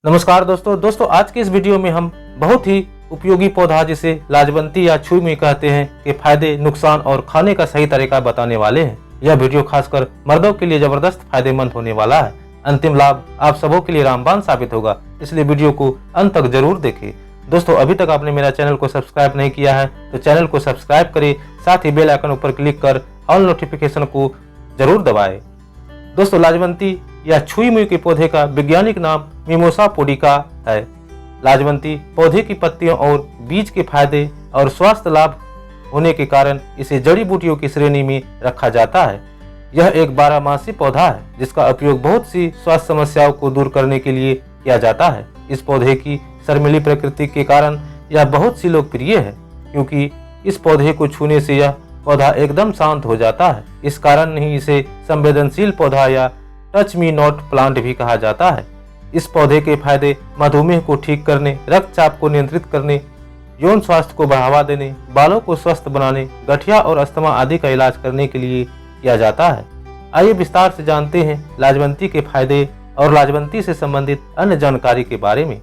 नमस्कार दोस्तों आज की इस वीडियो में हम बहुत ही उपयोगी पौधा जिसे लाजवंती या छुई मुई कहते हैं के फायदे, नुकसान और खाने का सही तरीका बताने वाले हैं। यह वीडियो खासकर मर्दों के लिए जबरदस्त फायदेमंद होने वाला है। अंतिम लाभ आप सबों के लिए रामबाण साबित होगा, इसलिए वीडियो को अंत तक जरूर देखें। दोस्तों अभी तक आपने मेरा चैनल को सब्सक्राइब नहीं किया है तो चैनल को सब्सक्राइब करें, साथ ही बेल आइकन पर क्लिक कर ऑल नोटिफिकेशन को जरूर दबाएं। दोस्तों लाजवंती या छुई मुई के पौधे का वैज्ञानिक नाम मिमोसा पुडिका है। लाजवंती पौधे की पत्तियों और बीज के फायदे और स्वास्थ्य लाभ होने के कारण इसे जड़ी बूटियों की श्रेणी में रखा जाता है। यह एक 12 पौधा है जिसका उपयोग बहुत सी स्वास्थ्य समस्याओं को दूर करने के लिए किया जाता है। इस पौधे की शर्मीली प्रकृति के कारण यह बहुत सी लोकप्रिय है, क्योंकि इस पौधे को छूने से यह पौधा एकदम शांत हो जाता है। इस कारण ही इसे संवेदनशील पौधा या टच मी नॉट प्लांट भी कहा जाता है। इस पौधे के फायदे मधुमेह को ठीक करने, रक्तचाप को नियंत्रित करने, यौन स्वास्थ्य को बढ़ावा देने, बालों को स्वस्थ बनाने, गठिया और अस्थमा आदि का इलाज करने के लिए किया जाता है। आइए विस्तार से जानते हैं लाजवंती के फायदे और लाजवंती से संबंधित अन्य जानकारी के बारे में।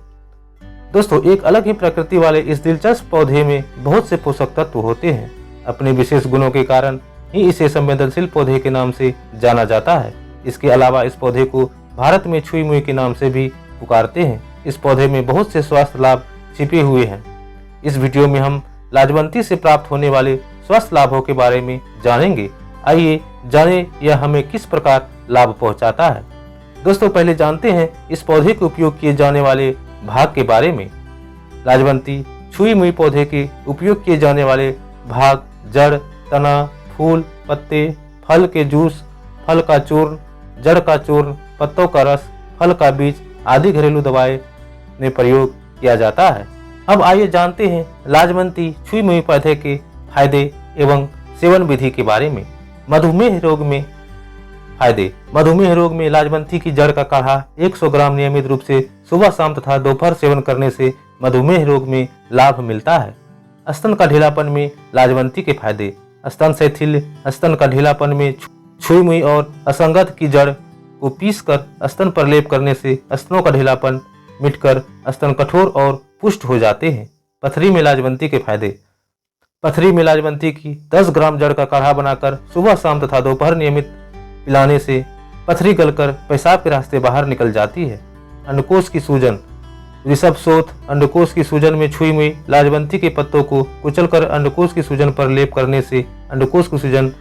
दोस्तों एक अलग ही प्रकृति वाले इस दिलचस्प पौधे में बहुत से पोषक तत्व होते हैं। अपने विशेष गुणों के कारण ही इसे संवेदनशील पौधे के नाम से जाना जाता है। इसके अलावा इस पौधे को भारत में छुई मुई के नाम से भी पुकारते हैं। इस पौधे में बहुत से स्वास्थ्य लाभ छिपे हुए हैं। इस वीडियो में हम लाजवंती से प्राप्त होने वाले स्वास्थ्य लाभों के बारे में जानेंगे। आइए जानें यह हमें किस प्रकार लाभ पहुंचाता है। दोस्तों पहले जानते हैं इस पौधे के उपयोग किए जाने वाले भाग के बारे में। लाजवंती छुई मुई पौधे के उपयोग किए जाने वाले भाग जड़, तना, फूल, पत्ते, फल के जूस, फल का चूर्ण, जड़ का चूर्ण, पत्तों का रस, फल का बीज आदि घरेलू दवाएं में प्रयोग किया जाता है। अब आइए जानते हैं लाजवंती छुई मुई पौधे के फायदे एवं सेवन विधि के बारे में। मधुमेह रोग में फायदे। मधुमेह रोग में लाजवंती की जड़ का काढ़ा 100 ग्राम नियमित रूप से सुबह शाम तथा दोपहर सेवन करने से मधुमेह रोग में लाभ मिलता है। स्तन का ढीलापन में लाजवंती के फायदे। स्तन शिथिल, स्तन का ढीलापन में छुई मुई और असंगत की जड़ को पीसकर स्तन पर लेप करने से स्तनों का ढीलापन मिटकर स्तन कठोर और पुष्ट हो जाते हैं। पथरी में लाजवंती के फायदे। पथरी में लाजवंती की 10 ग्राम जड़ का काढ़ा बनाकर सुबह शाम तथा दोपहर नियमित पिलाने से पथरी गलकर पेशाब के रास्ते बाहर निकल जाती है। अंडकोश की सूजन। ऋषभ शोथ अंडकोश की सूजन में छुई मुई लाजवंती के पत्तों को कुचलकर अंडकोश की सूजन पर लेप करने से अंडकोश की सूजन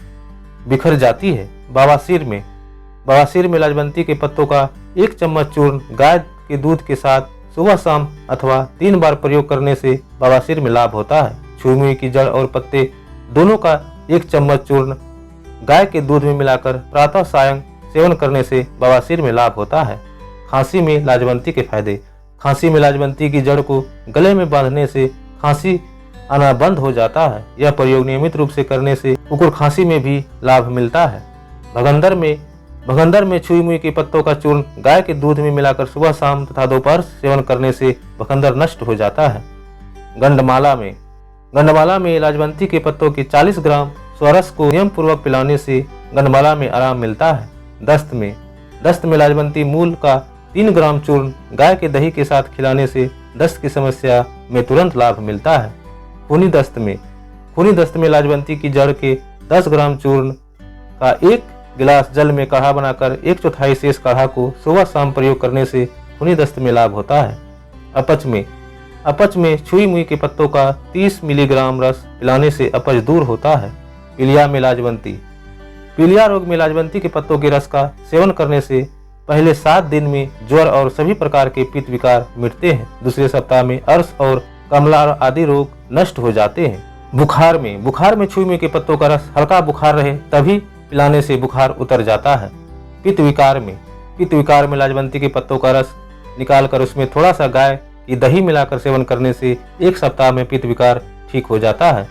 बिखर जाती है। बवासीर में लाजवंती के पत्तों का 1 चम्मच चूर्ण गाय के दूध के साथ सुबह शाम अथवा 3 बार प्रयोग करने से बवासीर में लाभ होता है। छुई मुई की जड़ और पत्ते दोनों का 1 चम्मच चूर्ण गाय के दूध में मिलाकर प्रातः सायं सेवन करने से बवासीर में लाभ होता है। खांसी में लाजवंती के फायदे। खांसी में लाजवंती की जड़ को गले में बांधने से खांसी आना बंद हो जाता है। यह प्रयोग नियमित रूप से करने से कुकुर खांसी में भी लाभ मिलता है। भगंदर में छुई मुई के पत्तों का चूर्ण गाय के दूध में मिलाकर सुबह शाम तथा दोपहर सेवन करने से भगंदर नष्ट हो जाता है। गंडमाला में लाजवंती के पत्तों के 40 ग्राम स्वरस को नियम पूर्वक पिलाने से गंडमाला में आराम मिलता है। दस्त में लाजवंती मूल का 3 ग्राम चूर्ण गाय के दही के साथ खिलाने से दस्त की समस्या में तुरंत लाभ मिलता है। खूनी दस्त में लाजवंती की जड़ के 10 ग्राम चूर्ण का 1 गिलास जल में काढ़ा बनाकर 1/4 शेष काढ़ा को सुबह शाम प्रयोग करने से खूनी दस्त में लाभ होता है। अपच में छुई मुई के पत्तों का 30 मिलीग्राम रस पिलाने से अपच दूर होता है। पीलिया रोग में लाजवंती के पत्तों के रस का सेवन करने से पहले 7 दिन में ज्वर और सभी प्रकार के पित्त विकार मिटते हैं। दूसरे सप्ताह में अर्श और कमला आदि रोग नष्ट हो जाते हैं। बुखार में छुई मुई के पत्तों का रस हल्का बुखार रहे तभी पिलाने से बुखार उतर जाता है। पित्त विकार में लाजवंती के पत्तों का रस निकालकर उसमें थोड़ा सा गाय की दही मिलाकर सेवन करने से 1 सप्ताह में पित्त विकार ठीक हो जाता है।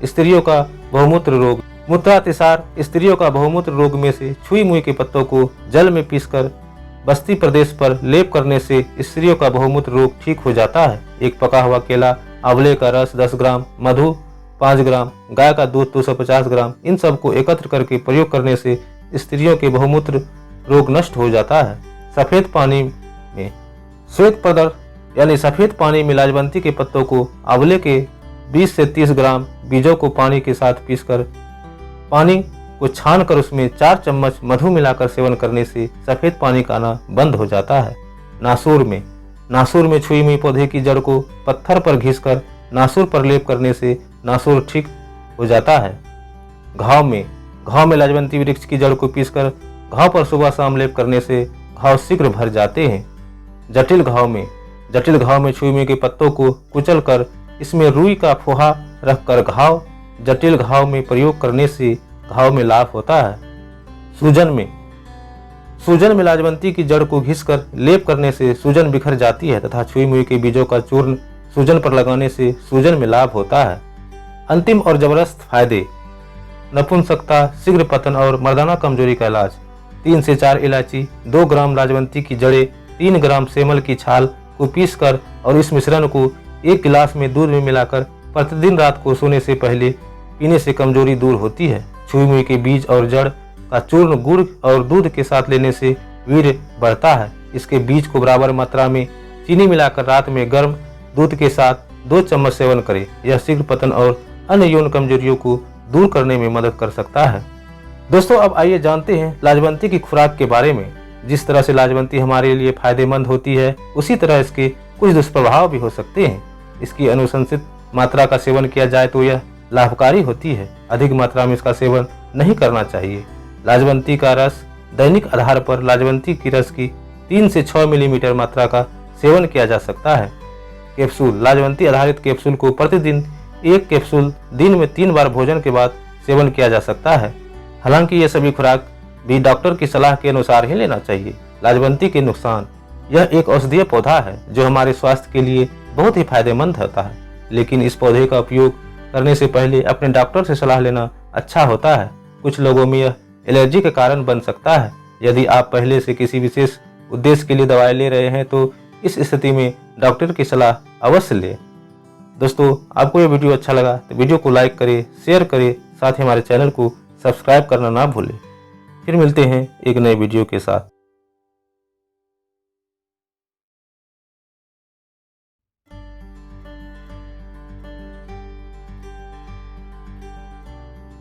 स्त्रियों का बहुमूत्र रोग। मूत्रातिसार स्त्रियों का बहुमूत्र रोग में से छुई मुई के पत्तों को जल में पीसकर बस्ती प्रदेश पर लेप करने से स्त्रियों का बहुमूत्र रोग ठीक हो जाता है। एक पका हुआ केला, आंवले का रस 10 ग्राम, मधु 5 ग्राम, गाय का दूध 250 ग्राम, इन सब को एकत्र करके प्रयोग करने से स्त्रियों के बहुमूत्र रोग नष्ट हो जाता है। सफेद पानी में श्वेत प्रदर यानी सफेद पानी में लाजवंती के पत्तों को आंवले के 20 से 30 ग्राम बीजों को पानी के साथ पीसकर पानी को छानकर उसमें 4 चम्मच मधु मिलाकर सेवन करने से सफेद पानी का आना बंद हो जाता है। नासूर में छुई हुई पौधे की जड़ को पत्थर पर घिसकर नासूर पर लेप करने से नासूर ठीक हो जाता है। घाव में लाजवंती वृक्ष की जड़ को पीसकर घाव पर सुबह शाम लेप करने से घाव शीघ्र भर जाते हैं। जटिल घाव में छुई हुई के पत्तों को कुचल कर इसमें रुई का फोहा रखकर जटिल घाव में प्रयोग करने से घाव में लाभ होता है। सूजन में लाजवंती की जड़ को घिसकर लेप करने से सूजन बिखर जाती है तथा छुई मुई के बीजों का चूर्ण सूजन पर लगाने से सूजन में लाभ होता है। अंतिम और जबरदस्त फायदे: नपुंसकता, शीघ्र पतन और मर्दाना कमजोरी का इलाज। 3 से 4 इलायची, 2 ग्राम लाजवंती की जड़ें, 3 ग्राम सेमल की छाल को पीसकर और इस मिश्रण को 1 गिलास में दूध में मिलाकर प्रतिदिन रात को सोने से पहले पीने से कमजोरी दूर होती है। छुई मुई के बीज और जड़ का चूर्ण गुड़ और दूध के साथ लेने से वीर्य बढ़ता है। इसके बीज को बराबर मात्रा में चीनी मिलाकर रात में गर्म दूध के साथ 2 चम्मच सेवन करें। यह शीघ्र पतन और अन्य यौन कमजोरियों को दूर करने में मदद कर सकता है। दोस्तों, अब आइए जानते हैं लाजवंती की खुराक के बारे में। जिस तरह से लाजवंती हमारे लिए फायदेमंद होती है, उसी तरह इसके कुछ दुष्प्रभाव भी हो सकते हैं। इसकी अनुशंसित मात्रा का सेवन किया जाए तो यह लाभकारी होती है। अधिक मात्रा में इसका सेवन नहीं करना चाहिए। लाजवंती का रस: दैनिक आधार पर लाजवंती की रस की 3 से 6 मिलीमीटर मात्रा का सेवन किया जा सकता है। कैप्सूल: लाजवंती आधारित कैप्सूल को प्रतिदिन 1 कैप्सूल दिन में 3 बार भोजन के बाद सेवन किया जा सकता है। हालांकि ये सभी खुराक भी डॉक्टर की सलाह के अनुसार ही लेना चाहिए। लाजवंती के नुकसान: यह एक औषधीय पौधा है जो हमारे स्वास्थ्य के लिए बहुत ही फायदेमंद होता है, लेकिन इस पौधे का उपयोग करने से पहले अपने डॉक्टर से सलाह लेना अच्छा होता है। कुछ लोगों में यह एलर्जी के कारण बन सकता है। यदि आप पहले से किसी विशेष उद्देश्य के लिए दवाई ले रहे हैं तो इस स्थिति में डॉक्टर की सलाह अवश्य लें। दोस्तों, आपको ये वीडियो अच्छा लगा तो वीडियो को लाइक करें, शेयर करें, साथ ही हमारे चैनल को सब्सक्राइब करना ना भूलें। फिर मिलते हैं एक नए वीडियो के साथ।